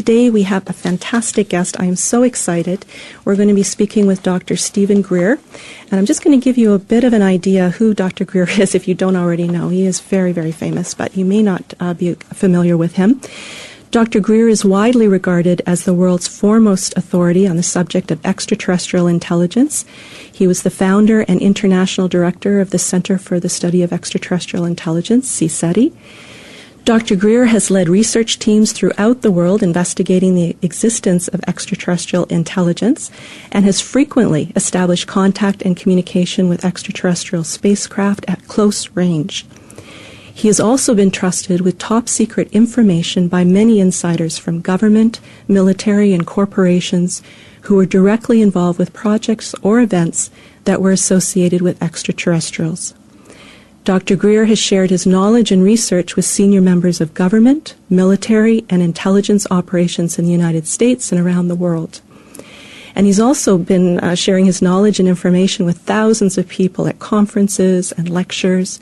today we have a fantastic guest. I am so excited. We're going to be speaking with Dr. Steven Greer. And I'm just going to give you a bit of an idea who Dr. Greer is if you don't already know. He is very, very famous, but you may not be familiar with him. Dr. Greer is widely regarded as the world's foremost authority on the subject of extraterrestrial intelligence. He was the founder and international director of the Center for the Study of Extraterrestrial Intelligence, CSETI. Dr. Greer has led research teams throughout the world investigating the existence of extraterrestrial intelligence and has frequently established contact and communication with extraterrestrial spacecraft at close range. He has also been trusted with top-secret information by many insiders from government, military, and corporations who were directly involved with projects or events that were associated with extraterrestrials. Dr. Greer has shared his knowledge and research with senior members of government, military, and intelligence operations in the United States and around the world. And he's also been sharing his knowledge and information with thousands of people at conferences and lectures.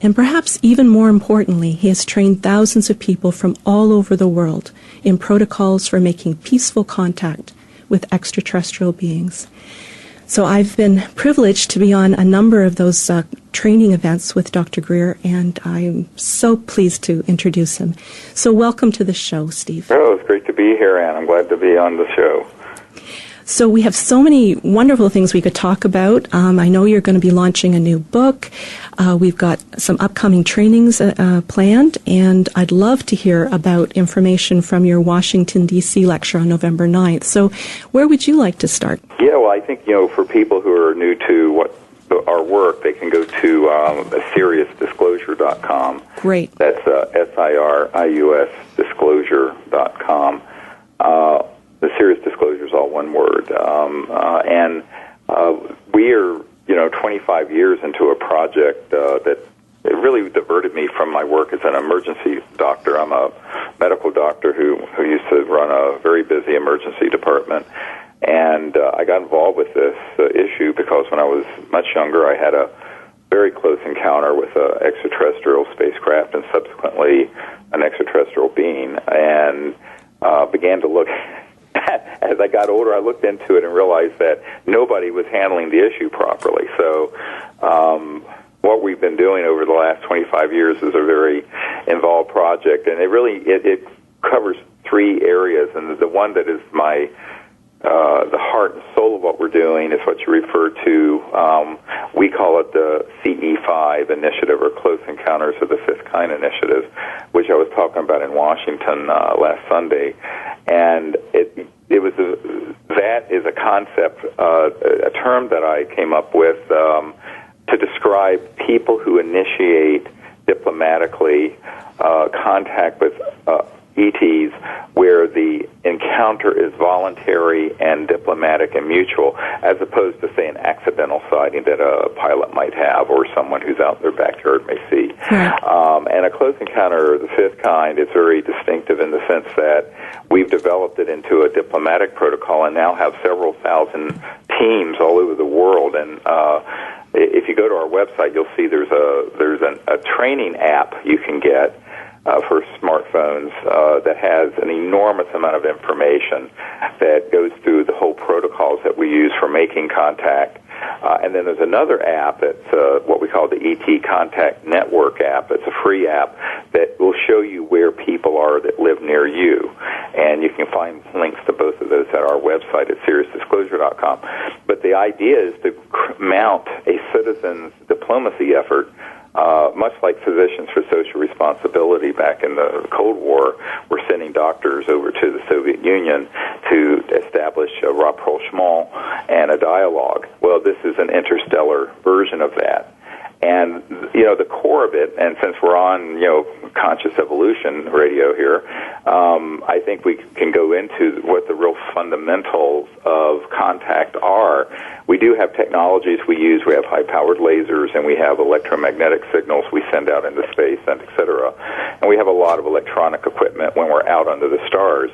And perhaps even more importantly, he has trained thousands of people from all over the world in protocols for making peaceful contact with extraterrestrial beings. So I've been privileged to be on a number of those training events with Dr. Greer, and I'm so pleased to introduce him. So welcome to the show, Steve. Oh, it's great to be here, Anne. I'm glad to be on the show. So we have so many wonderful things we could talk about. I know you're going to be launching a new book. We've got some upcoming trainings planned, and I'd love to hear about information from your Washington, D.C. lecture on November 9th. So where would you like to start? Yeah, well, I think, for people who are new to our work, they can go to SiriusDisclosure.com. Great. That's SIRIUS Disclosure.com. The Serious Disclosure is all one word. And we are, 25 years into a project that it really diverted me from my work as an emergency doctor. I'm a medical doctor who used to run a very busy emergency department. And I got involved with this issue because when I was much younger, I had a very close encounter with an extraterrestrial spacecraft and subsequently an extraterrestrial being, and began to look. As I got older, I looked into it and realized that nobody was handling the issue properly. So what we've been doing over the last 25 years is a very involved project, and it covers three areas. And the one that is the heart and soul of what we're doing is what you refer to, we call it the CE5 initiative, or Close Encounters of the Fifth Kind initiative, which I was talking about in Washington last Sunday. And that is a concept, a term that I came up with to describe people who initiate diplomatically contact with ETs where the encounter is voluntary and diplomatic and mutual, as opposed to, say, an accidental sighting that a pilot might have or someone who's out in their backyard may see. Right. And a close encounter of the fifth kind is very distinctive in the sense that we've developed it into a diplomatic protocol and now have several thousand teams all over the world. And if you go to our website, you'll see there's a training app you can get for smartphones that has an enormous amount of information that goes through the whole protocols that we use for making contact. And then there's another app that's what we call the ET Contact Network app. It's a free app that will show you where people are that live near you. And you can find links to both of those at our website at SiriusDisclosure.com. But the idea is to mount a citizens' diplomacy effort, much like Physicians for Social Responsibility back in the Cold War were sending doctors over to the Soviet Union to establish a rapprochement and a dialogue. Well, this is an interstellar version of that. And, the core of it, and since we're on, conscious evolution radio here, I think we can go into what the real fundamentals of contact are. We do have technologies we use. We have high-powered lasers, and we have electromagnetic signals we send out into space, and et cetera. And we have a lot of electronic equipment when we're out under the stars.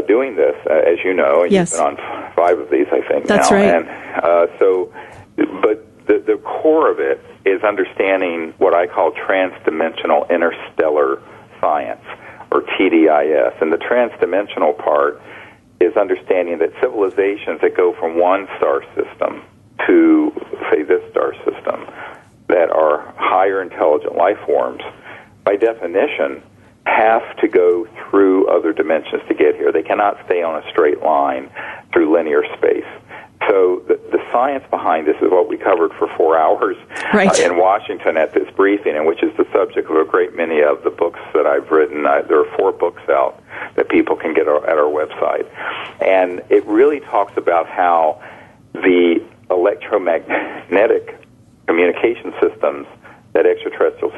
Doing this, as you know, and yes. You've been on 5 of these, I think, That's now. Right. And but the core of it is understanding what I call transdimensional interstellar science. or TDIS. And the transdimensional part is understanding that civilizations that go from one star system to, say, this star system, that are higher intelligent life forms, by definition, have to go through other dimensions to get here. They cannot stay on a straight line through linear space. So the science behind this is what we covered for 4 hours in Washington at this briefing, and which is the subject of a great many of the books that I've written. There are 4 books out that people can get at our website. And it really talks about how the electromagnetic communication systems that extraterrestrial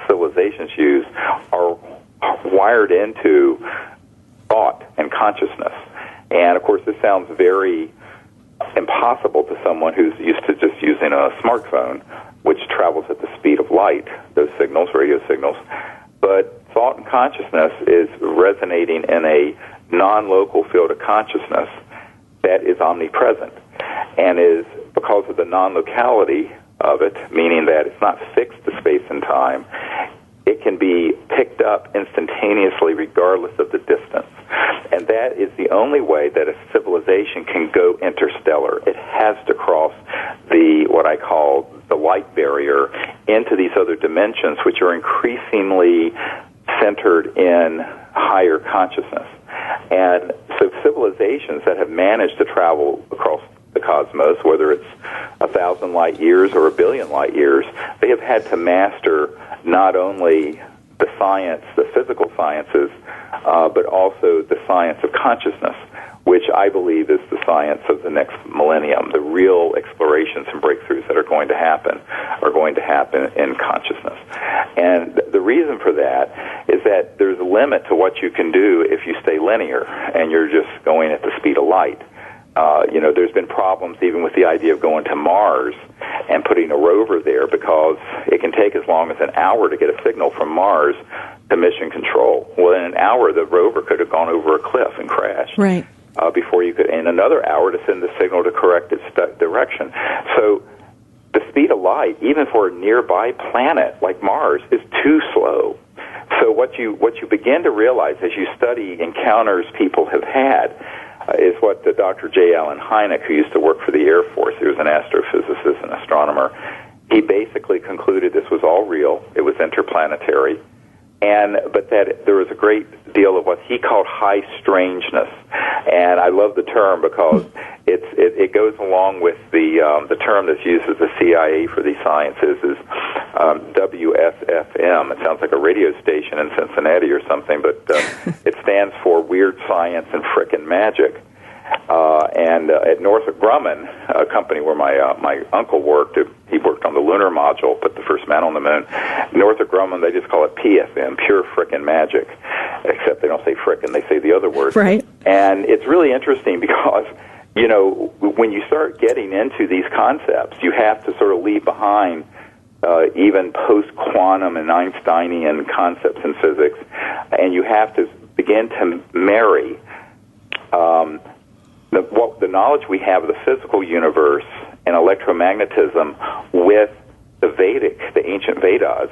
civilizations use are wired into thought and consciousness. And, of course, this sounds very impossible to someone who's used to just using a smartphone, which travels at the speed of light, those signals, radio signals. But thought and consciousness is resonating in a non-local field of consciousness that is omnipresent and is, because of the non-locality of it, meaning that it's not fixed to space and time, it can be picked up instantaneously regardless of the distance. And that is the only way that a civilization can go interstellar. It has to cross what I call the light barrier into these other dimensions, which are increasingly centered in higher consciousness. And so civilizations that have managed to travel across the cosmos, whether it's 1,000 light years or 1 billion light years, they have had to master not only the science, the physical sciences, but also the science of consciousness, which I believe is the science of the next millennium. The real explorations and breakthroughs that are going to happen in consciousness. And the reason for that is that there's a limit to what you can do if you stay linear and you're just going at the speed of light. There's been problems even with the idea of going to Mars and putting a rover there, because it can take as long as an hour to get a signal from Mars to mission control. Well, in an hour, the rover could have gone over a cliff and crashed. Right. Before you could, in another hour, to send the signal to correct its direction. So the speed of light, even for a nearby planet like Mars, is too slow. So what you begin to realize as you study encounters people have had is what the Dr. J. Allen Hynek, who used to work for the Air Force, he was an astrophysicist and astronomer, he basically concluded this was all real, it was interplanetary, but that there was a great deal of what he called high strangeness. And I love the term because it goes along with the term that's used as the CIA for these sciences is WSFM. It sounds like a radio station in Cincinnati or something, but it stands for Weird Science and Frickin' Magic. And at Northrop Grumman, a company where my uncle worked, he worked on the lunar module, put the first man on the moon. Northrop Grumman, they just call it PFM, pure frickin' magic, except they don't say frickin', they say the other word. Right. And it's really interesting because, when you start getting into these concepts, you have to sort of leave behind even post-quantum and Einsteinian concepts in physics, and you have to begin to marry the knowledge we have of the physical universe and electromagnetism with the ancient Vedas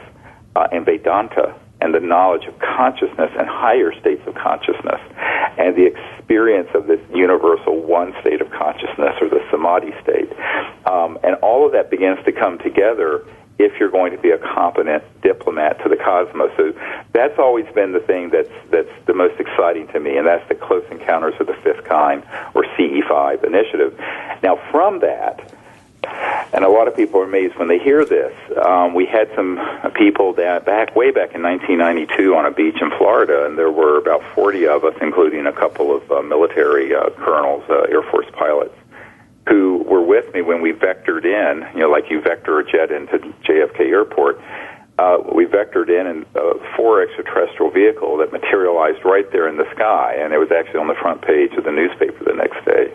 and Vedanta, and the knowledge of consciousness and higher states of consciousness, and the experience of this universal one state of consciousness, or the samadhi state. And all of that begins to come together if you're going to be a competent diplomat to the cosmos. So that's always been the thing that's the most exciting to me, and that's the Close Encounters of the Fifth Kind, or CE5 initiative. Now, from that, and a lot of people are amazed when they hear this, we had some people way back in 1992 on a beach in Florida, and there were about 40 of us, including a couple of military colonels, Air Force pilots, who were with me when we vectored in, like you vector a jet into JFK Airport. We vectored in a 4 extraterrestrial vehicle that materialized right there in the sky, and it was actually on the front page of the newspaper the next day.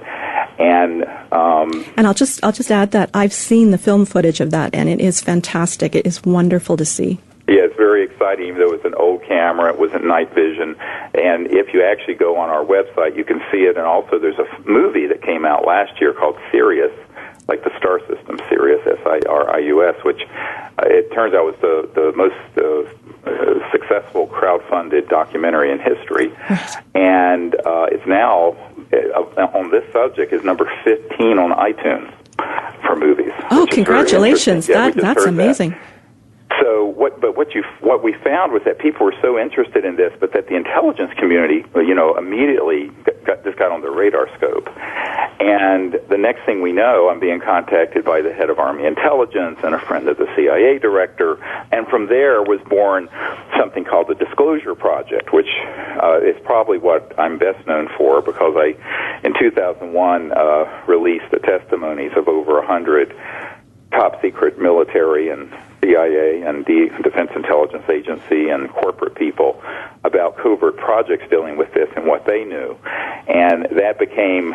And I'll just add that I've seen the film footage of that, and it is fantastic. It is wonderful to see. Yeah, it's very exciting, even though it's an old camera. It wasn't night vision. And if you actually go on our website, you can see it. And also there's a movie that came out last year called Sirius, like the star system, Sirius, Sirius, which it turns out was the most successful crowd-funded documentary in history, and it's now on this subject is number 15 on iTunes for movies. Oh, congratulations! That's amazing. That. So what we found was that people were so interested in this, but that the intelligence community, immediately got on the radar scope. And the next thing we know, I'm being contacted by the head of Army Intelligence and a friend of the CIA director, and from there was born something called the Disclosure Project, which is probably what I'm best known for, because I, in 2001, released the testimonies of over 100 top-secret military and CIA and the Defense Intelligence Agency and corporate people about covert projects dealing with this and what they knew. And that became,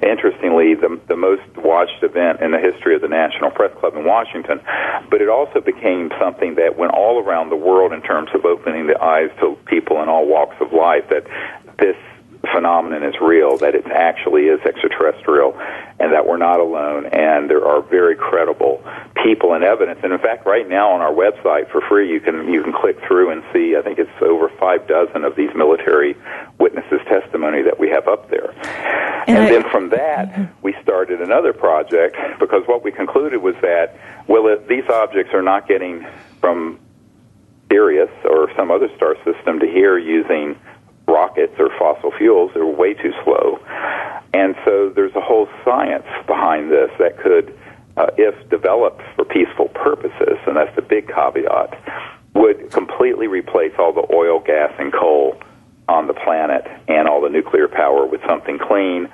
interestingly, the most watched event in the history of the National Press Club in Washington. But it also became something that went all around the world in terms of opening the eyes to people in all walks of life that this phenomenon is real, that it actually is extraterrestrial, and that we're not alone, and there are very credible people and evidence. And in fact, right now on our website for free, you can click through and see, I think it's over 6 of these military witnesses' testimony that we have up there. And then from that, we started another project, because what we concluded was that, well, if these objects are not getting from Sirius or some other star system to here using rockets or fossil fuels, they're way too slow. And so there's a whole science behind this that could, if developed for peaceful purposes, and that's the big caveat, would completely replace all the oil, gas, and coal on the planet and all the nuclear power with something clean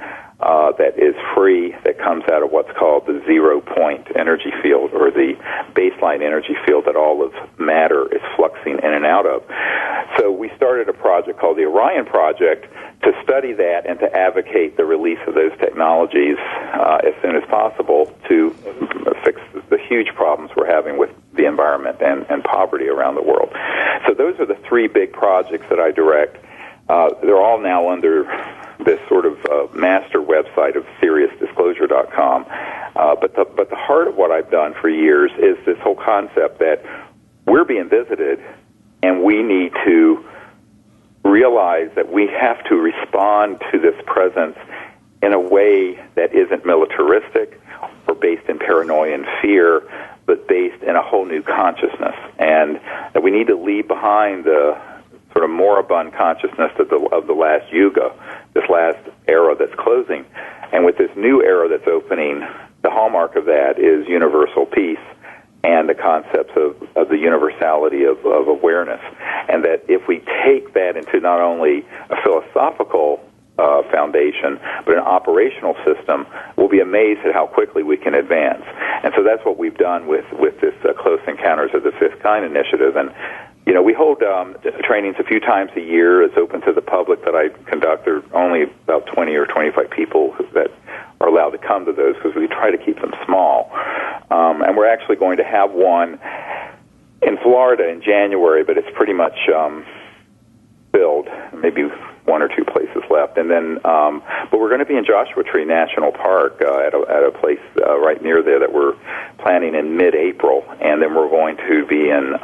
that is free, that comes out of what's called the zero-point energy field, or the baseline energy field that all of matter is fluxing in and out of. So we started a project called the Orion Project to study that and to advocate the release of those technologies as soon as possible to fix the huge problems we're having with the environment and poverty around the world. So those are the 3 big projects that I direct. They're all now under this sort of master website of SiriusDisclosure.com. But the heart of what I've done for years is this whole concept that we're being visited, and we need to realize that we have to respond to this presence in a way that isn't militaristic or based in paranoia and fear, but based in a whole new consciousness. And that we need to leave behind the sort of moribund consciousness of the last yuga, this last era that's closing. And with this new era that's opening, the hallmark of that is universal peace and the concepts of the universality of awareness. And that if we take that into not only a philosophical foundation, but an operational system, we'll be amazed at how quickly we can advance. And so that's what we've done with this Close Encounters of the Fifth Kind initiative. And we hold trainings a few times a year. It's open to the public that I conduct. There are only about 20 or 25 people that are allowed to come to those, because we try to keep them small. And we're actually going to have one in Florida in January, but it's pretty much filled. Maybe 1 or 2 places left. And then, but we're going to be in Joshua Tree National Park at a place right near there that we're planning in mid-April. And then we're going to be in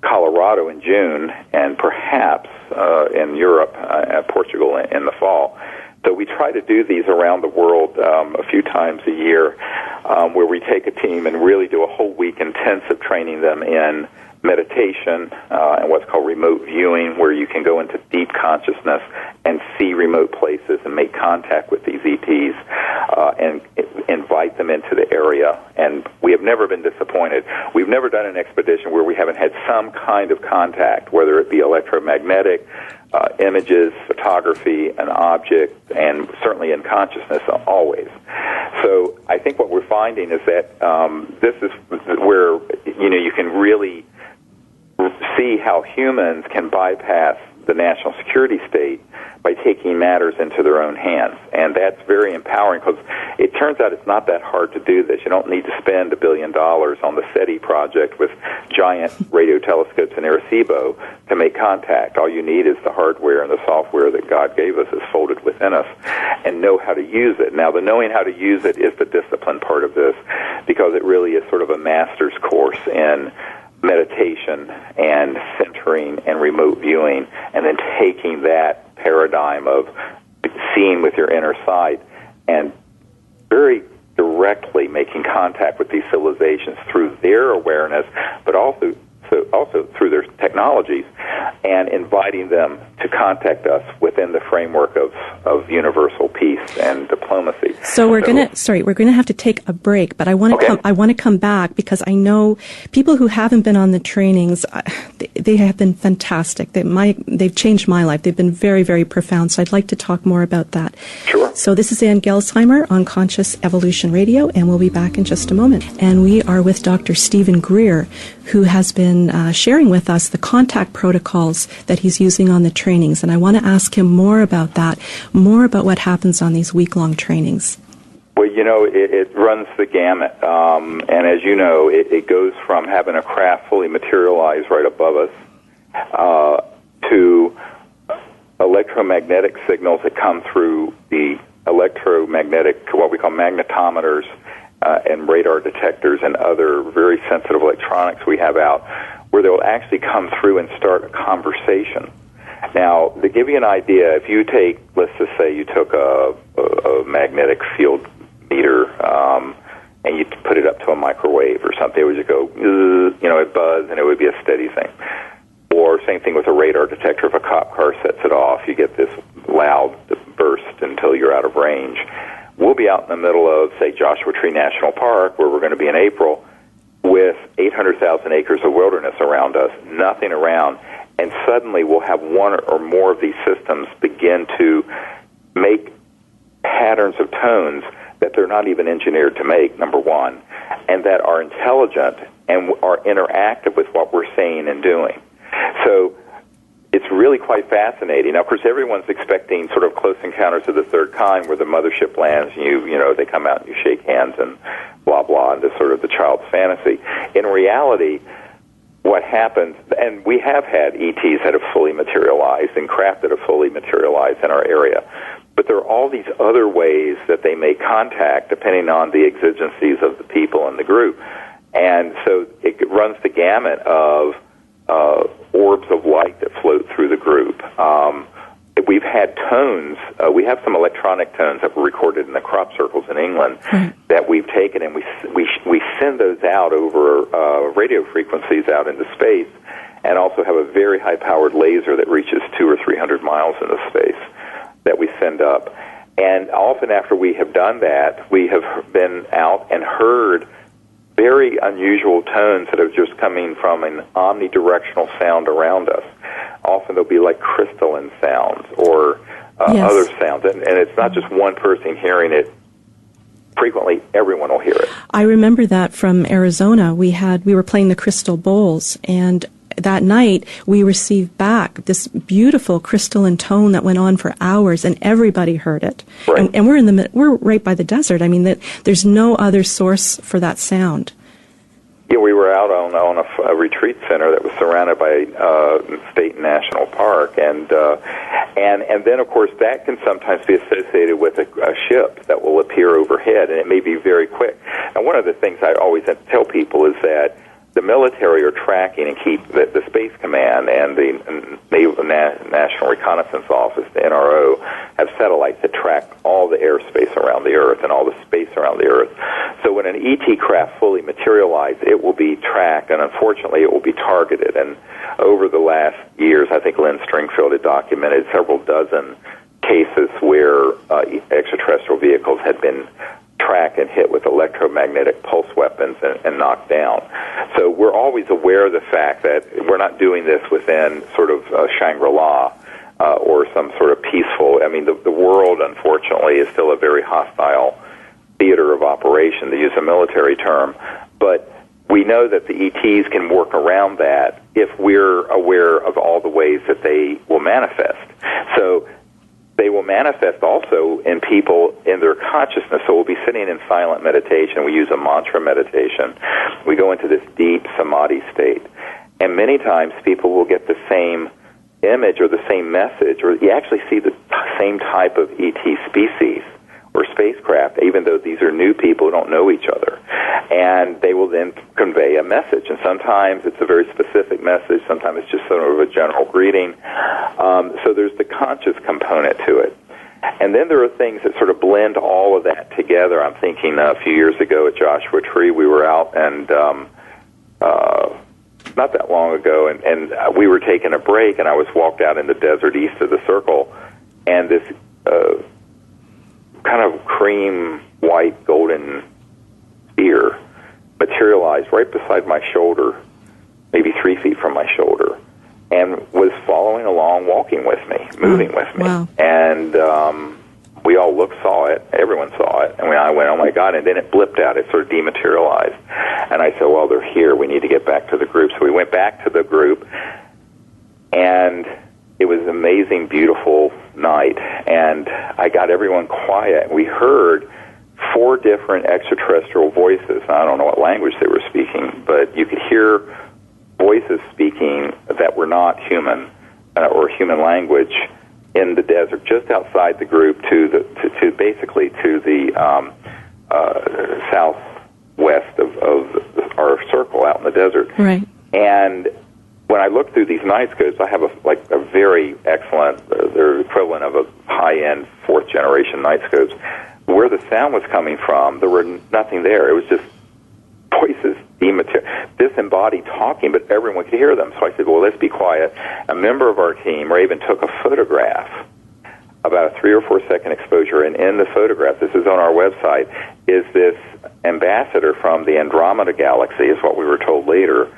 Colorado in June, and perhaps in Europe, Portugal in the fall. So we try to do these around the world a few times a year, where we take a team and really do a whole week intensive training them in meditation and what's called remote viewing, where you can go into deep consciousness and see remote places and make contact with these ETs and invite them into the area. And we have never been disappointed. We've never done an expedition where we haven't had some kind of contact, whether it be electromagnetic, images, photography, an object, and certainly in consciousness always. So I think what we're finding is that this is where you can really see how humans can bypass the national security state by taking matters into their own hands. And that's very empowering, because it turns out it's not that hard to do this. You don't need to spend $1 billion on the SETI project with giant radio telescopes in Arecibo to make contact. All you need is the hardware and the software that God gave us is folded within us, and know how to use it. Now, the knowing how to use it is the discipline part of this, because it really is sort of a master's course in meditation and centering and remote viewing, and then taking that paradigm of seeing with your inner sight and very directly making contact with these civilizations through their awareness, but also through their technologies, and inviting them to contact us within the framework of universal peace and diplomacy. So we're gonna have to take a break, but I want to come back, because I know people who haven't been on the trainings, they have been fantastic. They've changed my life. They've been very, very profound. So I'd like to talk more about that. Sure. So this is Ann Gelsheimer on Conscious Evolution Radio, and we'll be back in just a moment. And we are with Dr. Steven Greer, who has been sharing with us the contact protocols that he's using on the trainings. And I want to ask him more about that, more about what happens on these week-long trainings. Well, it runs the gamut. And as you know, it goes from having a craft fully materialize right above us to electromagnetic signals that come through the electromagnetic, what we call magnetometers, and radar detectors and other very sensitive electronics we have out, where they'll actually come through and start a conversation. Now, to give you an idea, if you take, let's just say you took a magnetic field meter and you put it up to a microwave or something, it would just go, it'd buzz, and it would be a steady thing. Or same thing with a radar detector. If a cop car sets it off, you get this loud burst until you're out of range. We'll be out in the middle of, say, Joshua Tree National Park, where we're going to be in April, with 800,000 acres of wilderness around us, nothing around, and suddenly we'll have one or more of these systems begin to make patterns of tones that they're not even engineered to make, number one, and that are intelligent and are interactive with what we're saying and doing. So it's really quite fascinating. Now, of course, everyone's expecting sort of Close Encounters of the Third Kind, where the mothership lands, and they come out and you shake hands and blah, blah, and this sort of the child's fantasy. In reality, what happens, and we have had ETs that have fully materialized and craft that have fully materialized in our area, but there are all these other ways that they make contact depending on the exigencies of the people in the group. And so it runs the gamut of orbs of light that float through the group. We've had tones. We have some electronic tones that were recorded in the crop circles in England that we've taken, and we send those out over radio frequencies out into space, and also have a very high-powered laser that reaches 200 or 300 miles into space that we send up. And often after we have done that, we have been out and heard very unusual tones that are just coming from an omnidirectional sound around us. Often they'll be like crystalline sounds or other sounds. And it's not just one person hearing it. Frequently, everyone will hear it. I remember that from Arizona. We were playing the Crystal Bowls, and that night we received back this beautiful crystalline tone that went on for hours, and everybody heard it. Right. And we're right by the desert. I mean, there's no other source for that sound. Yeah, we were out on a retreat center that was surrounded by state and national park, and then of course that can sometimes be associated with a ship that will appear overhead, and it may be very quick. And one of the things I always tell people is that the military are tracking and keep the Space Command and the Naval National Reconnaissance Office, the NRO, have satellites that track all the airspace around the Earth and all the space around the Earth. So when an ET craft fully materializes, it will be tracked, and unfortunately it will be targeted. And over the last years, I think Lynn Stringfield had documented several dozen cases where extraterrestrial vehicles had been tracked and hit with electromagnetic pulse weapons and knocked down. So we're always aware of the fact that we're not doing this within sort of Shangri-La or some sort of peaceful. I mean, the world, unfortunately, is still a very hostile theater of operation, to use a military term. But we know that the ETs can work around that if we're aware of all the ways that they will manifest. So they will manifest also in people in their consciousness. So we'll be sitting in silent meditation. We use a mantra meditation. We go into this deep samadhi state. And many times people will get the same image or the same message, or you actually see the same type of ET species or spacecraft, even though these are new people who don't know each other. And they will then convey a message. And sometimes it's a very specific message. Sometimes it's just sort of a general greeting. So there's the conscious component to it. And then there are things that sort of blend all of that together. I'm thinking a few years ago at Joshua Tree, we were out and not that long ago, and we were taking a break, and I was walked out in the desert east of the circle, and this kind of cream white golden sphere materialized right beside my shoulder, maybe 3 feet from my shoulder, and was following along, walking with me, moving with me. Wow. And we all saw it, everyone saw it, and I went, oh my God, and then it blipped out, it sort of dematerialized. And I said, well, they're here, we need to get back to the group. So we went back to the group, and it was an amazing, beautiful night, and I got everyone quiet. We heard 4 different extraterrestrial voices. I don't know what language they were speaking, but you could hear voices speaking that were not human or human language in the desert, just outside the group, to basically to the southwest of our circle out in the desert. Right. And when I look through these night scopes, I have a very excellent, they're equivalent of a high-end 4th generation night scopes. Where the sound was coming from, there were nothing there. It was just voices, disembodied talking, but everyone could hear them. So I said, well, let's be quiet. A member of our team, Raven, took a photograph, about a 3 or 4 second exposure, and in the photograph, this is on our website, is this ambassador from the Andromeda Galaxy, is what we were told later,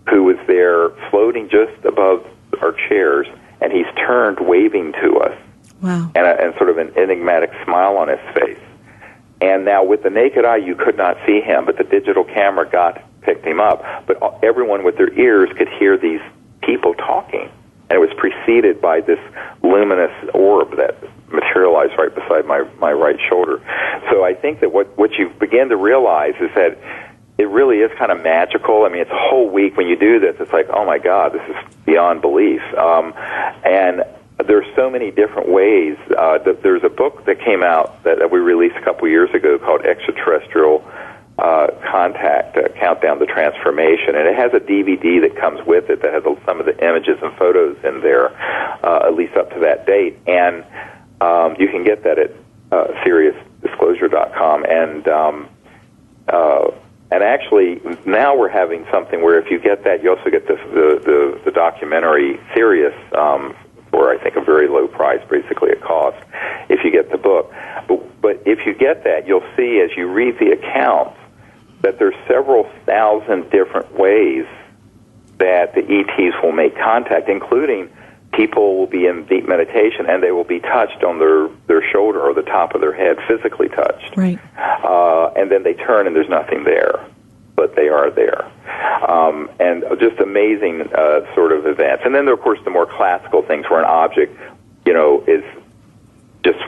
who was there floating just above our chairs, and he's turned waving to us. Wow. And sort of an enigmatic smile on his face. And now with the naked eye, you could not see him, but the digital camera picked him up. But everyone with their ears could hear these people talking. And it was preceded by this luminous orb that materialized right beside my right shoulder. So I think that what you begin to realize is that it really is kind of magical. I mean, it's a whole week when you do this. It's like, oh my God, this is beyond belief. And there's so many different ways. There's a book that came out that we released a couple years ago called Extraterrestrial Contact, Countdown to Transformation, and it has a DVD that comes with it that has some of the images and photos in there, at least up to that date. And you can get that at SiriusDisclosure.com. And actually, now we're having something where if you get that, you also get the documentary Sirius for, I think, a very low price, basically a cost, if you get the book. But if you get that, you'll see as you read the accounts that there's several thousand different ways that the ETs will make contact, including people will be in deep meditation and they will be touched on their shoulder or the top of their head, physically touched. Right. And then they turn and there's nothing there, but they are there. And just amazing sort of events. And then, of course, the more classical things where an object, is just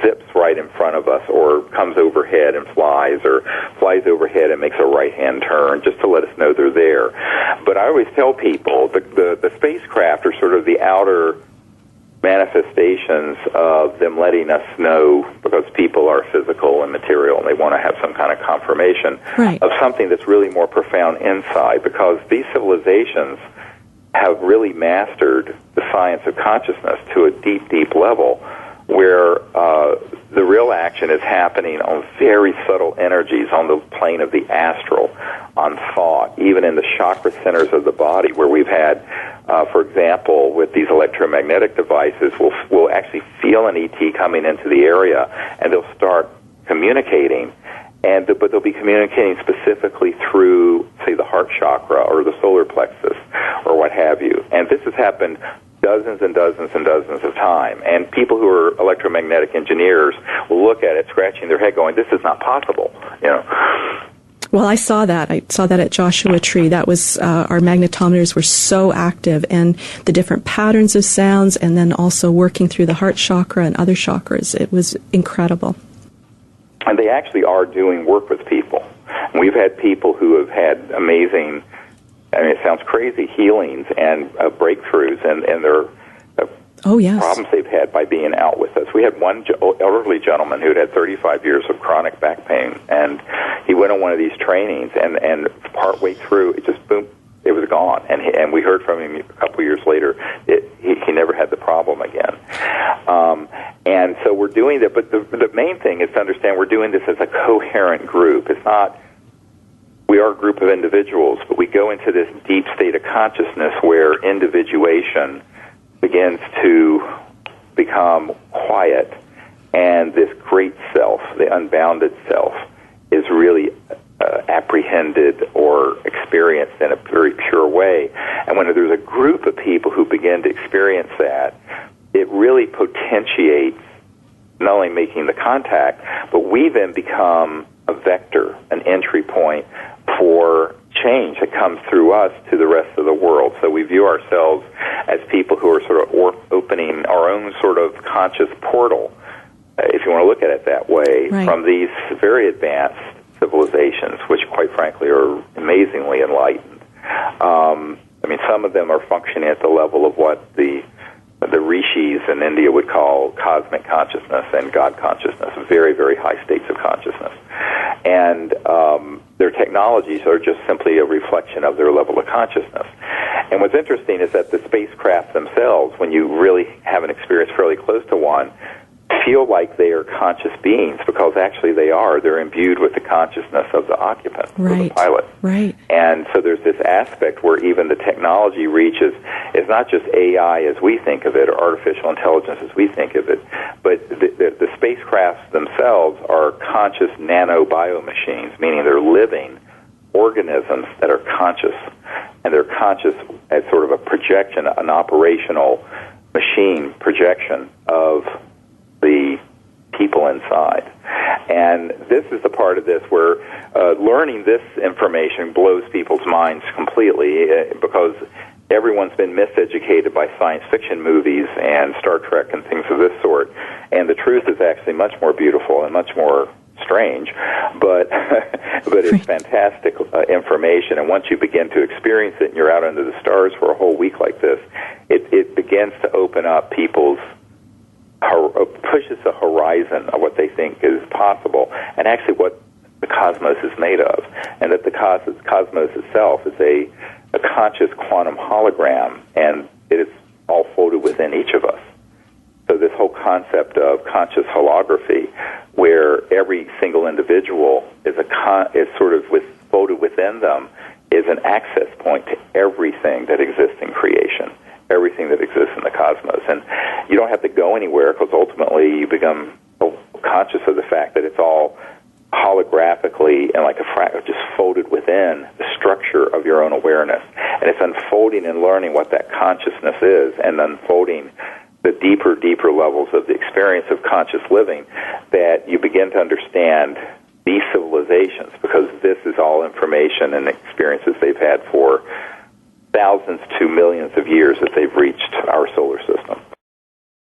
zips right in front of us or comes overhead and flies or flies overhead and makes a right-hand turn just to let us know they're there. But I always tell people the spacecraft are sort of the outer manifestations of them letting us know, because people are physical and material and they want to have some kind of confirmation of something that's really more profound inside, because these civilizations have really mastered the science of consciousness to a deep, deep level where the real action is happening on very subtle energies on the plane of the astral, on thought, even in the chakra centers of the body, where we've had, for example, with these electromagnetic devices, we'll actually feel an ET coming into the area, and they'll start communicating, but they'll be communicating specifically through, say, the heart chakra or the solar plexus or what have you. And this has happened dozens and dozens and dozens of times. And people who are electromagnetic engineers will look at it, scratching their head, going, this is not possible, Well, I saw that. I saw that at Joshua Tree. That was, our magnetometers were so active, and the different patterns of sounds, and then also working through the heart chakra and other chakras. It was incredible. And they actually are doing work with people. We've had people who have had amazing, it sounds crazy, healings and breakthroughs and their problems they've had by being out with us. We had one elderly gentleman who had 35 years of chronic back pain, and he went on one of these trainings, and partway through, it just boom, it was gone. And we heard from him a couple years later. He never had the problem again. And so we're doing that, but the main thing is to understand we're doing this as a coherent group. It's not, we are a group of individuals, but we go into this deep state of consciousness where individuation begins to become quiet, and this great self, the unbounded self, is really apprehended or experienced in a very pure way. And when there's a group of people who begin to experience that, it really potentiates not only making the contact, but we then become a vector, an entry point for change that comes through us to the rest of the world. So we view ourselves as people who are sort of opening our own sort of conscious portal, if you want to look at it that way, right, from these very advanced civilizations, which quite frankly are amazingly enlightened. I mean, some of them are functioning at the level of what the rishis in India would call cosmic consciousness and God consciousness, very, very high states of consciousness. And their technologies are just simply a reflection of their level of consciousness. And what's interesting is that the spacecraft themselves, when you really have an experience fairly close to one, feel like they are conscious beings, because actually they are. They're imbued with the consciousness of the occupant, right, or the pilot. Right. And so there's this aspect where even the technology reaches, it's not just AI as we think of it, or artificial intelligence as we think of it, but the spacecrafts themselves are conscious nano-biomachines, meaning they're living organisms that are conscious. And they're conscious as sort of a projection, an operational machine projection of the people inside. And this is the part of this where learning this information blows people's minds completely, because everyone's been miseducated by science fiction movies and Star Trek and things of this sort. And the truth is actually much more beautiful and much more strange, but it's fantastic information. And once you begin to experience it and you're out under the stars for a whole week like this, it begins to open up people's, pushes the horizon of what they think is possible, and actually what the cosmos is made of, and that the cosmos itself is a conscious quantum hologram, and it is all folded within each of us. So this whole concept of conscious holography, where every single individual is sort of folded within them, is an access point to everything that exists in creation, everything that exists in the cosmos. And you don't have to go anywhere, because ultimately you become conscious of the fact that it's all holographically and like a fractal, just folded within the structure of your own awareness. And it's unfolding and learning what that consciousness is, and unfolding the deeper levels of the experience of conscious living, that you begin to understand these civilizations, because this is all information and experiences they've had for thousands to millions of years that they've reached our solar system.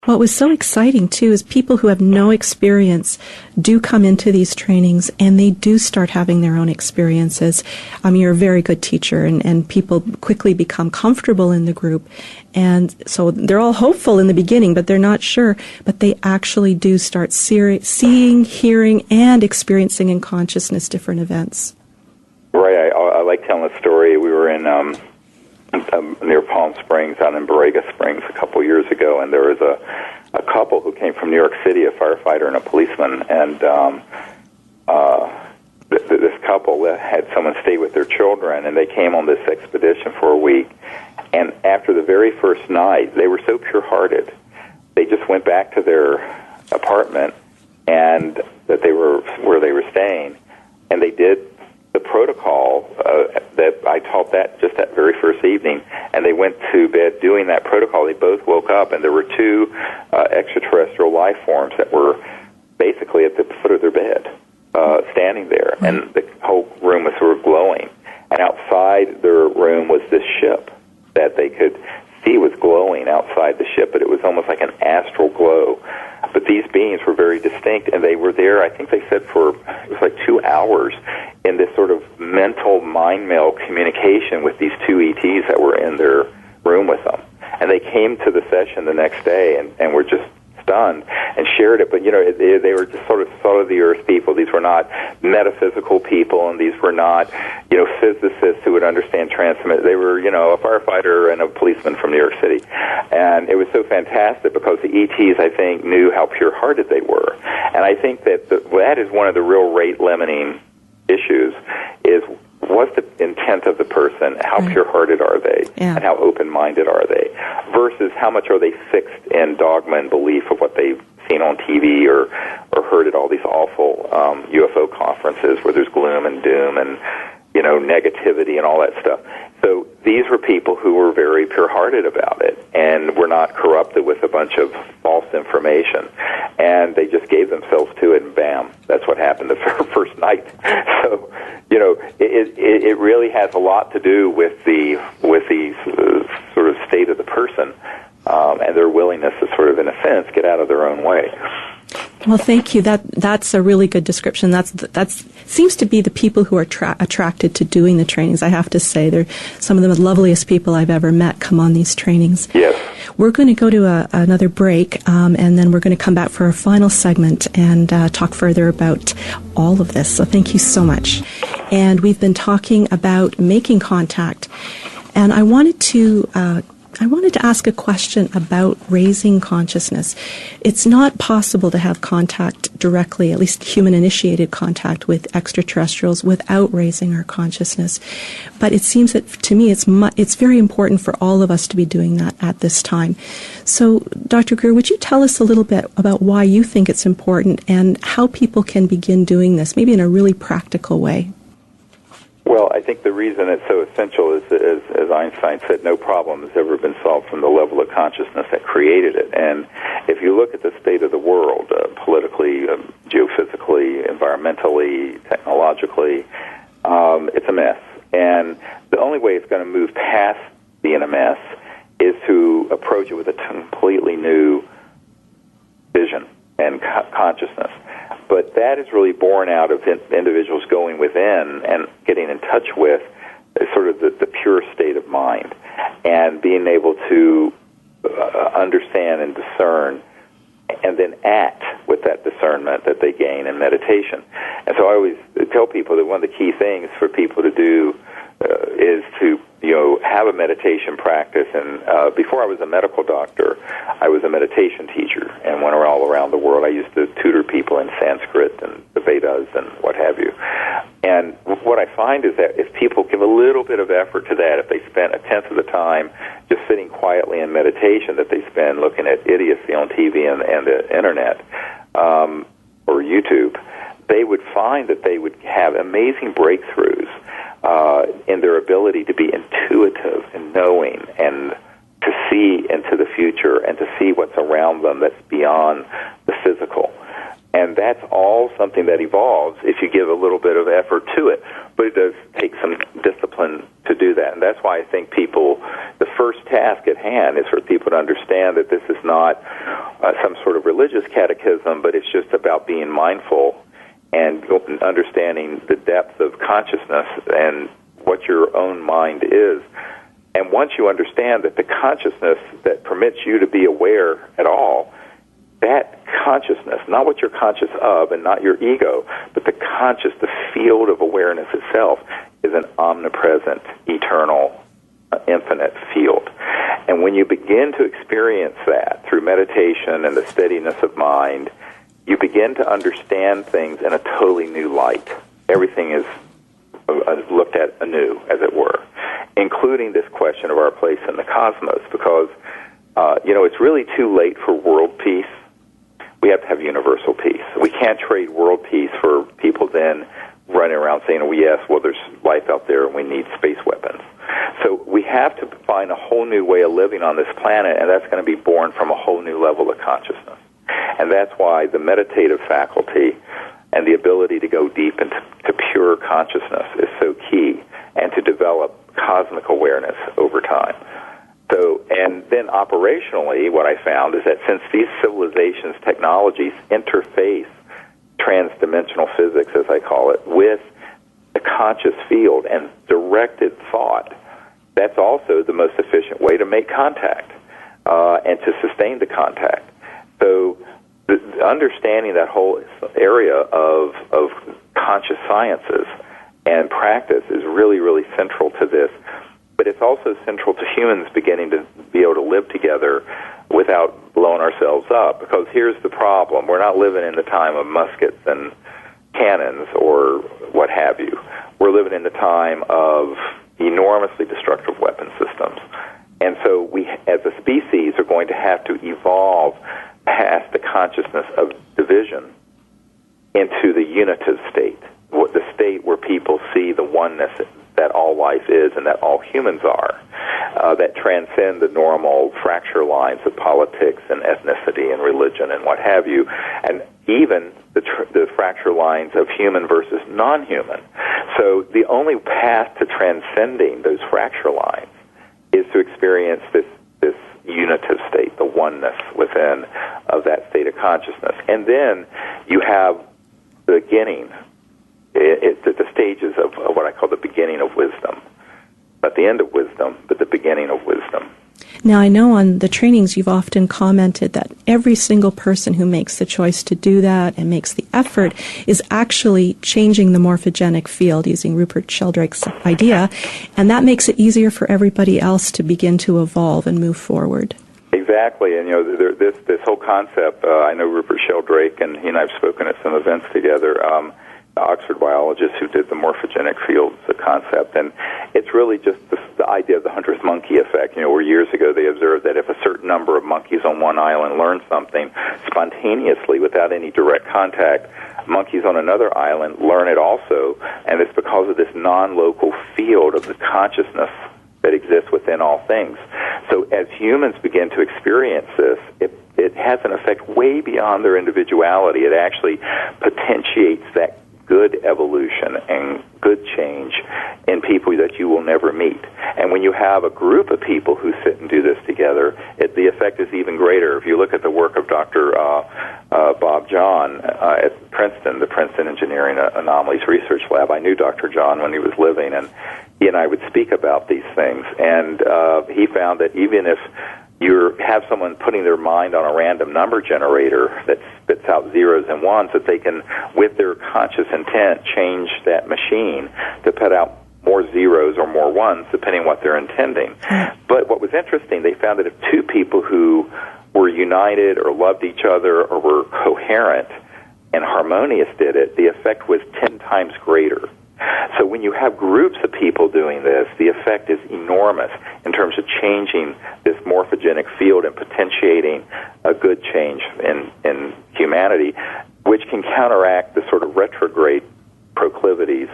What was so exciting, too, is people who have no experience do come into these trainings, and they do start having their own experiences. You're a very good teacher, and people quickly become comfortable in the group. And so they're all hopeful in the beginning, but they're not sure. But they actually do start seeing, hearing, and experiencing in consciousness different events. Right. I like telling the story. We were in near Palm Springs, out in Borrega Springs, a couple years ago, and there was a couple who came from New York City, a firefighter and a policeman, and this couple had someone stay with their children, and they came on this expedition for a week. And after the very first night, they were so pure-hearted, they just went back to their apartment and where they were staying, and they did the protocol that I taught that just that very first evening, and they went to bed doing that protocol. They both woke up, and there were two extraterrestrial life forms that were basically at the foot of their bed, standing there, and the whole room was sort of glowing. And outside their room was this ship that they could see was glowing outside the ship, but it was almost like an astral glow. But these beings were very distinct, and they were there, I think they said, for, it was like 2 hours in this sort of mental mind meld communication with these two ETs that were in their room with them. And they came to the session the next day and were just stunned and shared it. But, they were just sort of the earth people. These were not metaphysical people, and these were not, physicists who would understand transmission. They were, a firefighter and a policeman from New York City. And it was so fantastic because the ETs, I think, knew how pure-hearted they were. And I think that that is one of the real rate-limiting issues, is what's the intent of the person, how pure-hearted are they, and how open-minded are they, versus how much are they fixed in dogma and belief of what they've seen on TV or heard at all these awful UFO conferences where there's gloom and doom and, negativity and all that stuff. So these were people who were very pure-hearted about it and were not corrupted with a bunch of false information. And they just gave themselves to it, and bam, that's what happened the first night. So, it really has a lot to do with the sort of state of the person and their willingness to sort of, in a sense, get out of their own way. Well, thank you. That's a really good description. That's seems to be the people who are attracted to doing the trainings. I have to say, they're some of the loveliest people I've ever met come on these trainings. Yes. We're going to go to another break, and then we're going to come back for our final segment and talk further about all of this. So thank you so much. And we've been talking about making contact, and I wanted to ask a question about raising consciousness. It's not possible to have contact directly, at least human-initiated contact with extraterrestrials, without raising our consciousness. But it seems that, to me, it's very important for all of us to be doing that at this time. So, Dr. Greer, would you tell us a little bit about why you think it's important and how people can begin doing this, maybe in a really practical way? Well, I think the reason it's so essential is, as Einstein said, no problem has ever been solved from the level of consciousness that created it. And if you look at the state of the world, politically, geophysically, environmentally, technologically, it's a mess. And the only way it's going to move past being a mess is to approach it with a completely new vision and consciousness. But that is really born out of individuals going within and getting in touch with sort of the pure state of mind and being able to understand and discern and then act with that discernment that they gain in meditation. And so I always tell people that one of the key things for people to do is to have a meditation practice. And before I was a medical doctor, I was a meditation teacher and went all around the world. I used to tutor people in Sanskrit and the Vedas and what have you. And what I find is that if people give a little bit of effort to that, if they spend a tenth of the time just sitting quietly in meditation that they spend looking at idiocy on TV and the Internet or YouTube, they would find that they would have amazing breakthroughs in their ability to be intuitive and knowing and to see into the future and to see what's around them that's beyond the physical. And that's all something that evolves if you give a little bit of effort to it. But it does take some discipline to do that. And that's why I think the first task at hand is for people to understand that this is not some sort of religious catechism, but it's just about being mindful and understanding the depth of consciousness and what your own mind is. And once you understand that the consciousness that permits you to be aware at all, that consciousness, not what you're conscious of and not your ego, but the field of awareness itself is an omnipresent, eternal, infinite field. And when you begin to experience that through meditation and the steadiness of mind, you begin to understand things in a totally new light. Everything is looked at anew, as it were, including this question of our place in the cosmos, because, it's really too late for world peace. We have to have universal peace. We can't trade world peace for people then running around saying, oh, yes, well, there's life out there and we need space weapons. So we have to find a whole new way of living on this planet, and that's going to be born from a whole new level of consciousness. And that's why the meditative faculty and the ability to go deep into pure consciousness is so key, and to develop cosmic awareness over time. So, and then operationally, what I found is that since these civilizations' technologies interface transdimensional physics, as I call it, with the conscious field and directed thought, that's also the most efficient way to make contact and to sustain the contact. So so understanding that whole area of conscious sciences and practice is really, really central to this. But it's also central to humans beginning to be able to live together without blowing ourselves up. Because here's the problem. We're not living in the time of muskets and cannons or what have you. We're living in the time of enormously destructive weapon systems. And so we, as a species, are going to have to evolve past the consciousness of division into the unitive state, the state where people see the oneness that all life is and that all humans are, that transcend the normal fracture lines of politics and ethnicity and religion and what have you, and even the fracture lines of human versus non-human. So the only path to transcending those fracture lines is to experience this unitive state, the oneness within of that state of consciousness. And then you have the beginning, the stages of what I call the beginning of wisdom. Not the end of wisdom, but the beginning of wisdom. Now, I know on the trainings you've often commented that every single person who makes the choice to do that and makes the effort is actually changing the morphogenic field, using Rupert Sheldrake's idea, and that makes it easier for everybody else to begin to evolve and move forward. Exactly, and this whole concept, I know Rupert Sheldrake, and he and I have spoken at some events together, Oxford biologist who did the morphogenic fields, the concept, and it's really just the idea of the 100th monkey effect, where years ago they observed that if a certain number of monkeys on one island learn something spontaneously without any direct contact, monkeys on another island learn it also, and it's because of this non-local field of the consciousness that exists within all things. So as humans begin to experience this, it has an effect way beyond their individuality. It actually potentiates that good evolution and good change in people that you will never meet. And when you have a group of people who sit and do this together, the effect is even greater. If you look at the work of Dr. Bob John at Princeton, the Princeton Engineering Anomalies Research Lab, I knew Dr. John when he was living, and he and I would speak about these things. And he found that even if you have someone putting their mind on a random number generator that spits out zeros and ones, that they can, with their conscious intent, change that machine to put out more zeros or more ones, depending on what they're intending. But what was interesting, they found that if two people who were united or loved each other or were coherent and harmonious did it, the effect was 10 times greater. So when you have groups of people doing this, the effect is enormous in terms of changing this morphogenic field and potentiating a good change in humanity, which can counteract the sort of retrograde proclivities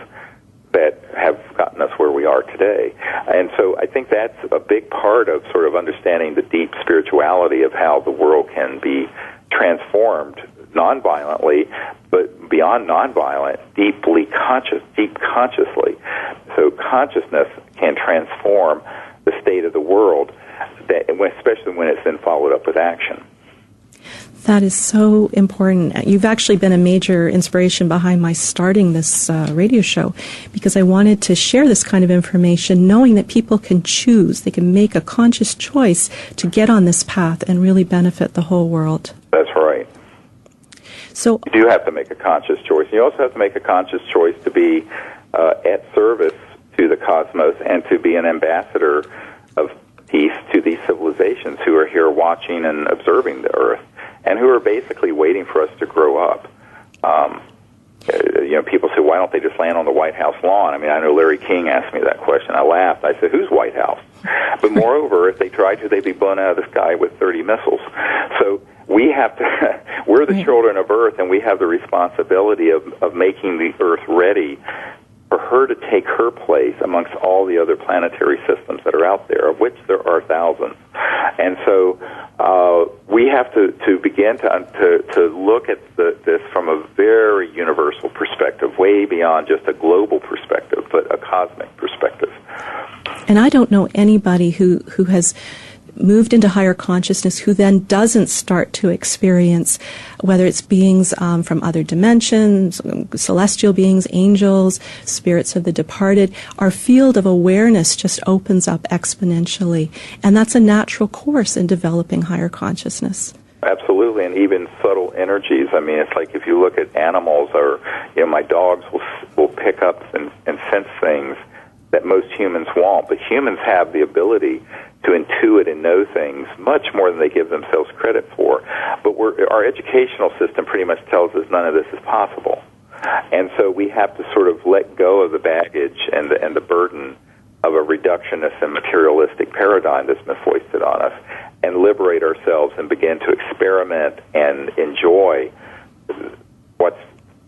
that have gotten us where we are today. And so I think that's a big part of sort of understanding the deep spirituality of how the world can be transformed non-violently, but beyond non-violent, deep consciously. So consciousness can transform the state of the world, especially when it's then followed up with action. That is so important. You've actually been a major inspiration behind my starting this radio show, because I wanted to share this kind of information, knowing that people can choose, they can make a conscious choice to get on this path and really benefit the whole world. That's right. So you do have to make a conscious choice. You also have to make a conscious choice to be at service to the cosmos and to be an ambassador of peace to these civilizations who are here watching and observing the Earth, and who are basically waiting for us to grow up. People say, why don't they just land on the White House lawn? I mean, I know Larry King asked me that question. I laughed. I said, who's White House? But moreover, if they tried to, they'd be blown out of the sky with 30 missiles. So we have to, we're the children of Earth, and we have the responsibility of making the Earth ready for her to take her place amongst all the other planetary systems that are out there, of which there are thousands. And so we have to begin to look at this from a very universal perspective, way beyond just a global perspective, but a cosmic perspective. And I don't know anybody who has moved into higher consciousness who then doesn't start to experience, whether it's beings from other dimensions, celestial beings, angels, spirits of the departed, our field of awareness just opens up exponentially. And that's a natural course in developing higher consciousness. Absolutely, and even subtle energies. I mean, it's like if you look at animals, or my dogs will pick up and sense things that most humans won't. But humans have the ability to intuit and know things much more than they give themselves credit for. But our educational system pretty much tells us none of this is possible. And so we have to sort of let go of the baggage and the burden of a reductionist and materialistic paradigm that's been foisted on us, and liberate ourselves and begin to experiment and enjoy what's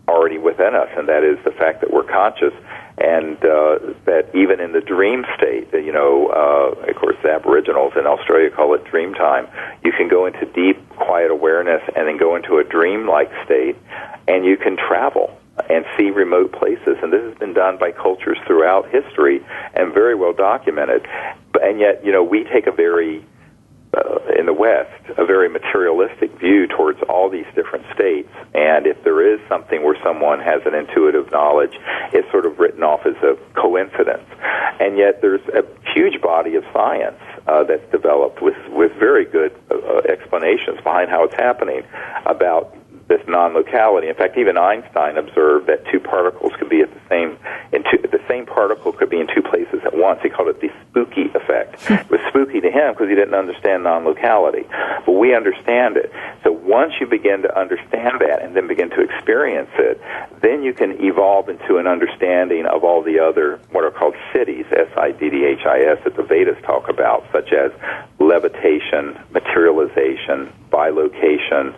already within us, and that is the fact that we're conscious, and that even in the dream state, of course, the Aboriginals in Australia call it dream time. You can go into deep, quiet awareness and then go into a dream-like state, and you can travel and see remote places. And this has been done by cultures throughout history and very well documented. And yet, we take a very in the West, a very materialistic view towards all these different states. And if there is something where someone has an intuitive knowledge, it's sort of written off as a coincidence. And yet there's a huge body of science that's developed with very good explanations behind how it's happening about this non-locality. In fact, even Einstein observed that two particles could be at the same particle could be in two places at once. He called it the spooky effect. It was spooky to him because he didn't understand non-locality. But we understand it. So once you begin to understand that and then begin to experience it, then you can evolve into an understanding of all the other, what are called siddhis, S-I-D-D-H-I-S, that the Vedas talk about, such as levitation, materialization, bilocation,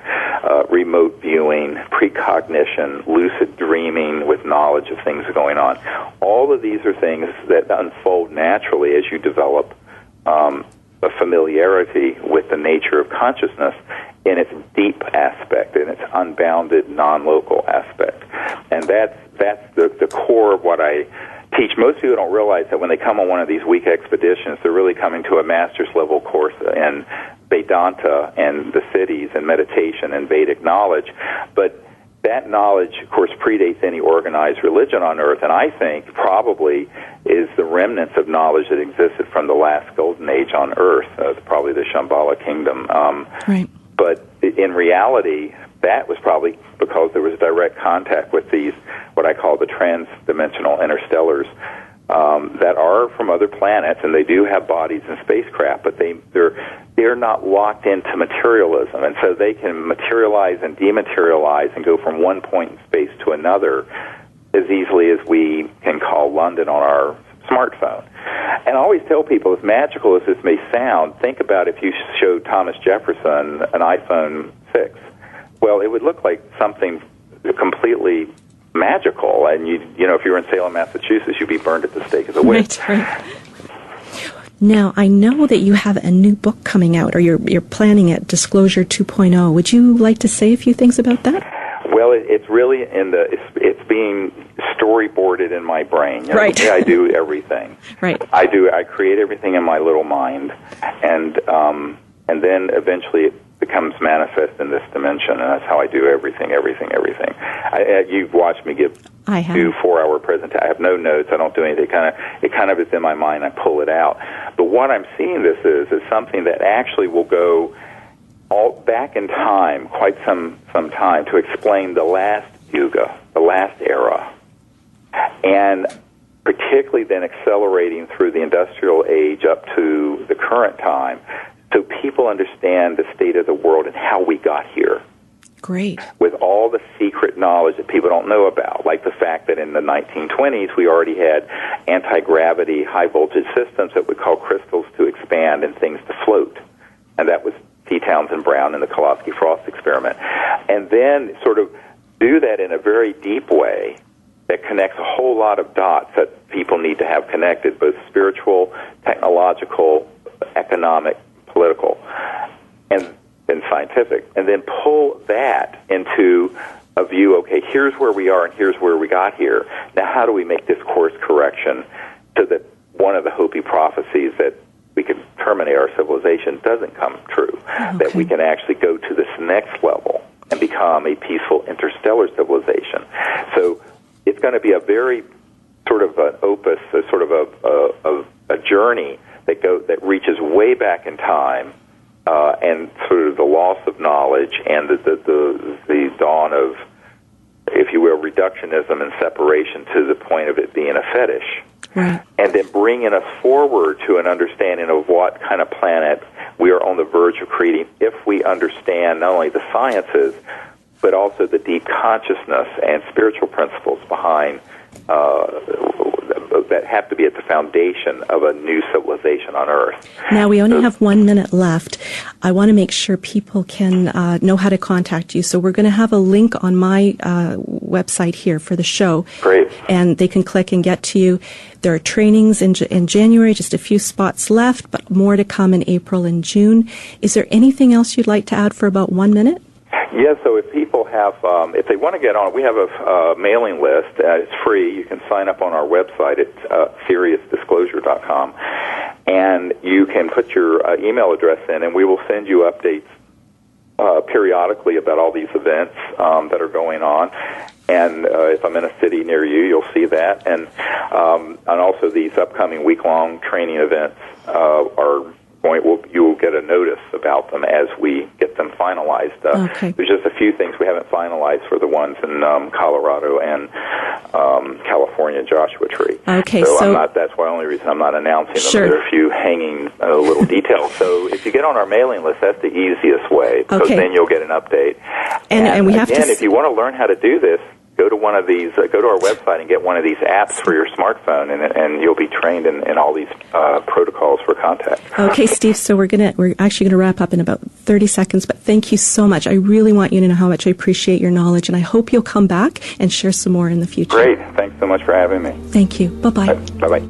remote viewing, precognition, lucid dreaming with knowledge of things going on. All of these are things that unfold naturally as you develop a familiarity with the nature of consciousness in its deep aspect, in its unbounded, non-local aspect. And that's the core of what I teach. Most people don't realize that when they come on one of these week expeditions, they're really coming to a master's level course in Vedanta and the siddhis and meditation and Vedic knowledge. But that knowledge, of course, predates any organized religion on earth, and I think probably is the remnants of knowledge that existed from the last golden age on earth, probably the Shambhala kingdom. Right. But in reality, that was probably because there was direct contact with these, what I call the trans-dimensional interstellars, that are from other planets, and they do have bodies and spacecraft, but they're not locked into materialism, and so they can materialize and dematerialize and go from one point in space to another as easily as we can call London on our smartphone. And I always tell people, as magical as this may sound, think about if you showed Thomas Jefferson an iPhone 6. Well, it would look like something completely magical, and if you were in Salem, Massachusetts, you'd be burned at the stake as a witch. Right. Now, I know that you have a new book coming out, or you're planning it, Disclosure 2.0. Would you like to say a few things about that? Well, it's really it's being storyboarded in my brain. Right. I do everything. Right. I create everything in my little mind, and then eventually it becomes manifest in this dimension, and that's how I do everything. You've watched me give 2 4-hour presentations. I have no notes. I don't do anything. It kind of is in my mind. I pull it out. But what I'm seeing this is something that actually will go all back in time, quite some time, to explain the last yuga, the last era, and particularly then accelerating through the industrial age up to the current time, so people understand the state of the world and how we got here. Great. With all the secret knowledge that people don't know about, like the fact that in the 1920s we already had anti-gravity, high-voltage systems that would cause crystals to expand and things to float. And that was T. Townsend Brown in the Kolosky-Frost experiment. And then sort of do that in a very deep way that connects a whole lot of dots that people need to have connected, both spiritual, technological, economic, political, and scientific, and then pull that into a view, okay, here's where we are and here's where we got here. Now, how do we make this course correction so that one of the Hopi prophecies that we can terminate our civilization doesn't come true, that we can actually go to this next level and become a peaceful interstellar civilization. So it's going to be a very sort of an opus, a sort of a journey that reaches way back in time and sort of the loss of knowledge and the dawn of, if you will, reductionism and separation to the point of it being a fetish. Right. And then bringing us forward to an understanding of what kind of planet we are on the verge of creating if we understand not only the sciences, but also the deep consciousness and spiritual principles behind that have to be at the foundation of a new civilization on Earth. Now, we only have 1 minute left. I want to make sure people can know how to contact you. So we're going to have a link on my website here for the show. Great. And they can click and get to you. There are trainings in January, just a few spots left, but more to come in April and June. Is there anything else you'd like to add for about 1 minute? Yeah, so if people have, if they want to get on, we have a mailing list. It's free. You can sign up on our website at SeriousDisclosure.com, and you can put your email address in, and we will send you updates periodically about all these events that are going on. And if I'm in a city near you, you'll see that. And also these upcoming week-long training events you will get a notice about them as we get them finalized. Okay. There's just a few things we haven't finalized for the ones in Colorado and California Joshua Tree. Okay, so that's the only reason I'm not announcing them. Sure. There are a few hanging little details. So if you get on our mailing list, that's the easiest way, because Okay. then you'll get an update. And we have again, to... if you want to learn how to do this, go to one of these. Go to our website and get one of these apps for your smartphone, and you'll be trained in all these protocols for contact. Okay, Steve. So we're actually gonna wrap up in about 30 seconds. But thank you so much. I really want you to know how much I appreciate your knowledge, and I hope you'll come back and share some more in the future. Great. Thanks so much for having me. Thank you. Bye bye. Bye bye.